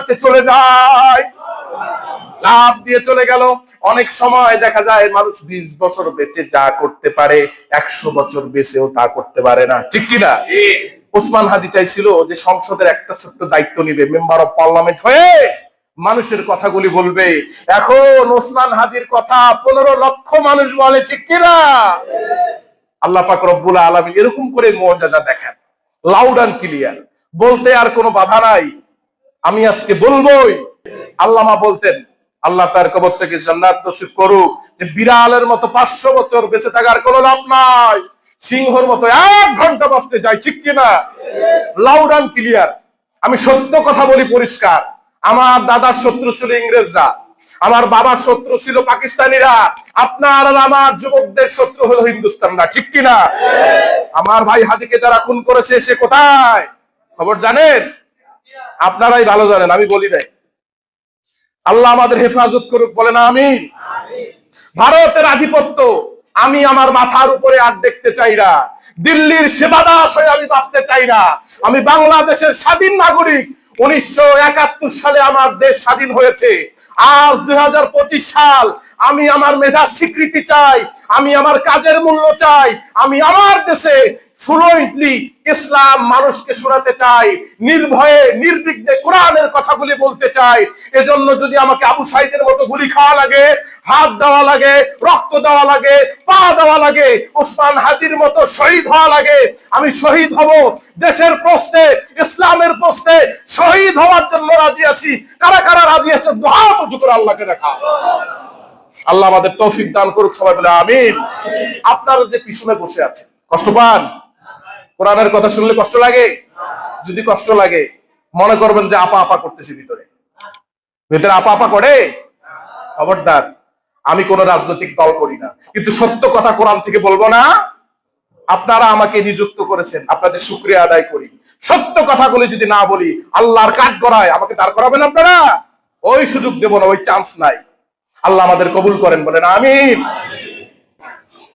জান্নাতে চলে যায়, লাভ দিয়ে চলে গেল। অনেক সময় দেখা যায় মানুষ 20 বছর বেঁচে যা করতে পারে 100 বছর বেঁচেও তা করতে পারে না, ঠিক কিনা? ওসমান হাদি চাইছিল যে সংসদের একটা ছোট্ট দায়িত্ব নিবে, মেম্বার অফ পার্লামেন্ট হয়ে মানুষের কথাগুলি বলবে। এখন ওসমান হাদির কথা 15 লক্ষ মানুষ বলে, ঠিক কিনা? আল্লাহ পাক রব্বুল আলামিন এরকম করে মুআজিজা দেখেন, লাউড এন্ড ক্লিয়ার, বলতে আর কোনো বাধা নাই। আমি আজকে বলবোই। আল্লামা বলতেন, আল্লাহ তার কবর থেকে জান্নাত নসিব করুক, যে বিড়ালের মতো 500 বছর বেঁচে থাকার কোনো লাভ নাই, সিংহর মতো 1 ঘন্টা বাঁচতে যায়, ঠিক কিনা? Loud and clear. আমি সত্য কথা বলি পরিষ্কার। আমার দাদার শত্রু ছিল ইংরেজরা, আমার বাবার শত্রু ছিল পাকিস্তানিরা, আপনার আর আমার যুবকদের শত্রু হলো হিন্দুস্তানরা, ঠিক কিনা? আমার ভাই হাদিকে যারা খুন করেছে সে কোথায় খবর জানেন? আপনারাই ভালো জানেন, আমি বলি নাই। আল্লাহ আমাদের হেফাজত করুক, বলেন আমিন। ভারতের আধিপত্য আমি আমার মাথার উপরে আর দেখতে চাই না। দিল্লির সেবাদাস হয়ে আমি বাঁচতে চাই না। আমি বাংলাদেশের স্বাধীন নাগরিক। 1971 সালে আমার দেশ স্বাধীন হয়েছে। আজ 2025 সাল। আমি আমার মেধার স্বীকৃতি চাই, আমি আমার কাজের মূল্য চাই, আমি আমার দেশে ফ্লুয়েন্টলি ইসলাম মানুষকে শোনাতে চাই, নির্ভয়ে নির্বিঘ্নে কোরআনের কথাগুলি বলতে চাই। এজন্য যদি আমাকে আবু সাইদের মতো গুলি খাওয়া লাগে, হাত দেওয়া লাগে, রক্ত দেওয়া লাগে, পা দেওয়া লাগে, ওসমান হাদির মতো শহীদ হওয়া লাগে, আমি শহীদ হব। দেশের প্রশ্নে, ইসলামের প্রশ্নে শহীদ হওয়ার জন্য রাজি আছি। কারা কারা রাজি আছে দুই হাত উঁচু করে আল্লাহকে দেখা। আল্লাহ আমাদের তৌফিক দান করুক, সবাই বলে আমিন। আপনারা যে পিছনে বসে আছেন কষ্ট পান? কোরআনের কথা শুনলে কষ্ট লাগে? যদি কষ্ট লাগে মনে করবেন যে আপা আপা করতেছি, ভিতরে ভিতরে আপা আপা করে। খবরদার, আমি কোন রাজনৈতিক দল করি না, কিন্তু সত্য কথা কোরআন থেকে বলবো না। আপনারা আমাকে নিযুক্ত করেছেন, আপনাদের শুকরিয়া আদায় করি। সত্য কথাগুলি যদি না বলি, আল্লাহর কাঠ গড়ায় আমাকে দাঁড় করাবেন আপনারা? ওই সুযোগ দেব না, ওই চান্স নাই। আল্লাহ আমাদের কবুল করেন, বলেন আমিন।